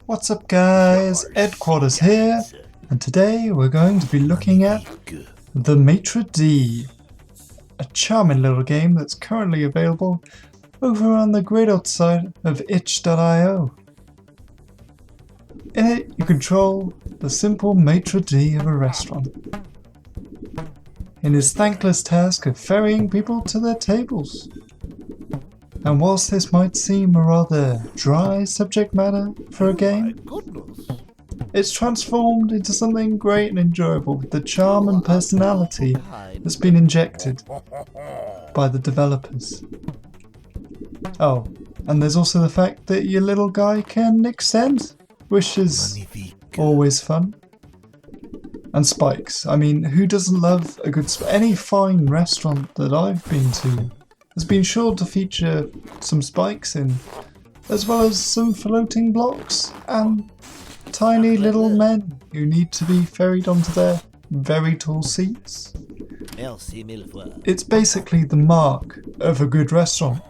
What's up guys, Headquarters here, and today we're going to be looking at the Maitre D, a charming little game that's currently available over on the great outside of itch.io. In it you control the simple Maitre D of a restaurant in his thankless task of ferrying people to their tables. And whilst this might seem a rather dry subject matter for a game, it's transformed into something great and enjoyable with the charm and personality that's been injected by the developers. Oh, and there's also the fact that your little guy can extend, which is always fun. And spikes. I mean, who doesn't love a good any fine restaurant that I've been to has been sure to feature some spikes in, as well as some floating blocks and tiny little men who need to be ferried onto their very tall seats. It's basically the mark of a good restaurant.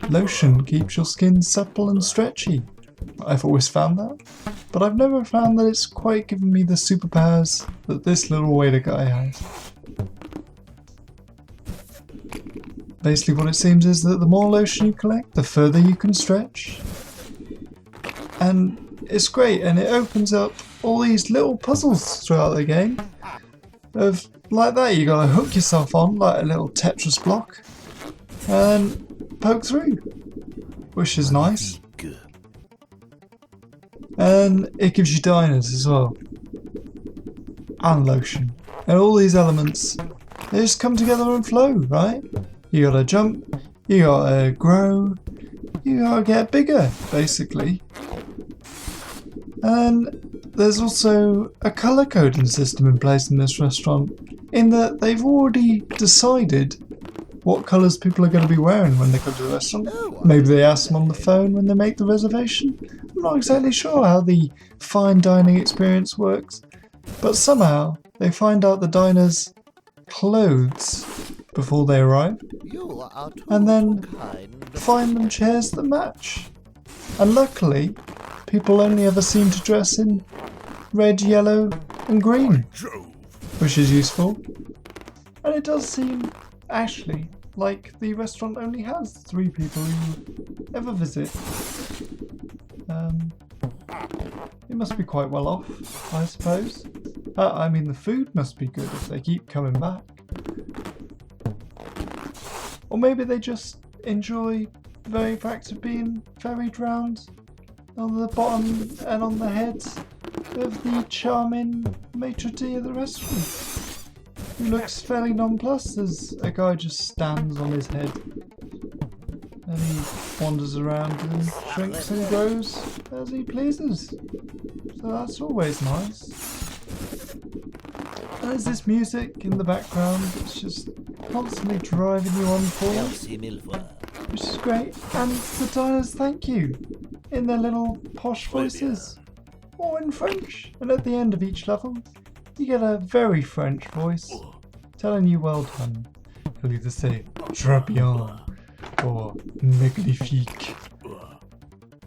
Lotion keeps your skin supple and stretchy. I've always found that, but I've never found that it's quite given me the superpowers that this little waiter guy has. Basically what it seems is that the more lotion you collect, the further you can stretch. And it's great, and it opens up all these little puzzles throughout the game. Of like that, you gotta hook yourself on like a little Tetris block and poke through, which is nice. And it gives you diners as well, and lotion, and all these elements, they just come together and flow, right? You gotta jump, you gotta grow, you gotta get bigger, basically. And there's also a colour coding system in place in this restaurant, in that they've already decided what colours people are going to be wearing when they come to the restaurant. Maybe they ask them on the phone when they make the reservation. I'm not exactly sure how the fine dining experience works, but somehow they find out the diner's clothes before they arrive, and then find them chairs that match. And luckily, people only ever seem to dress in red, yellow and green, which is useful. And it does seem, actually, like the restaurant only has 3 people who ever visit. It must be quite well off, I suppose. I mean, the food must be good if they keep coming back. Or maybe they just enjoy the very fact of being ferried round on the bottom and on the heads of the charming maitre d' of the restaurant, who looks fairly nonplussed as a guy just stands on his head and he wanders around and shrinks and grows as he pleases. So that's always nice. And there's this music in the background that's just constantly driving you on forward, which is great. And the diners thank you in their little posh voices, or in French. And at the end of each level, you get a very French voice telling you well done. He'll either say très bien or magnifique.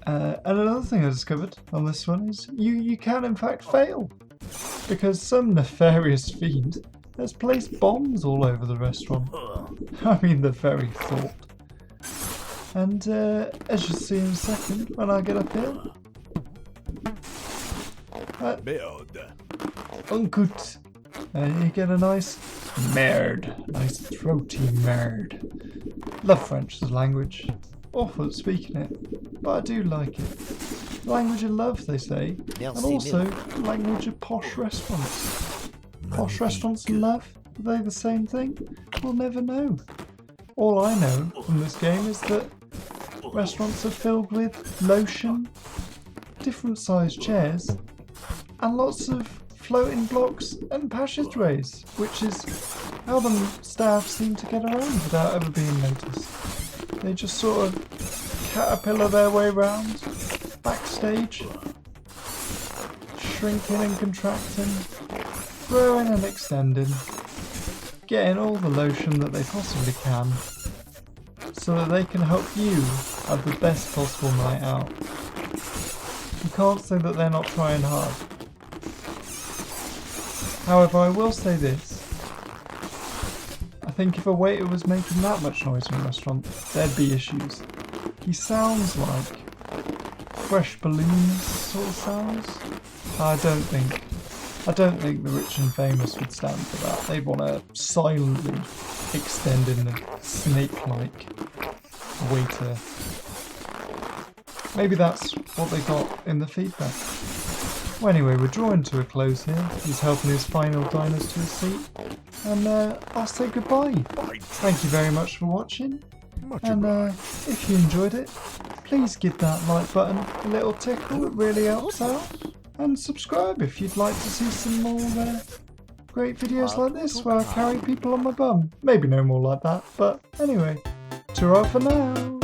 And another thing I discovered on this one is you can in fact fail, because some nefarious fiend has placed bombs all over the restaurant. I mean, the very thought. And as you'll see in a second when I get up here, uncut, and you get a nice merde, nice throaty merde. Love French as a language. Awful at speaking it, but I do like it. Language of love, they say, and also language of posh restaurants. Posh restaurants and love, are they the same thing? We'll never know. All I know from this game is that restaurants are filled with lotion, different sized chairs, and lots of floating blocks and passageways, which is how the staff seem to get around without ever being noticed. They just sort of caterpillar their way around, backstage, shrinking and contracting, growing and extending, getting all the lotion that they possibly can, so that they can help you have the best possible night out. You can't say that they're not trying hard. However, I will say this. I think if a waiter was making that much noise in a restaurant, there'd be issues. He sounds like fresh balloons sort of sounds. I don't think the rich and famous would stand for that. They'd want to silently extend in the snake-like waiter. Maybe that's what they got in the feedback. Well, anyway, we're drawing to a close here. He's helping his final diners to a seat. And I'll say goodbye. Thank you very much for watching. And if you enjoyed it, please give that like button a little tickle. It really helps out. And subscribe if you'd like to see some more great videos like this where I carry people on my bum. Maybe no more like that, but anyway, ta-ra for now.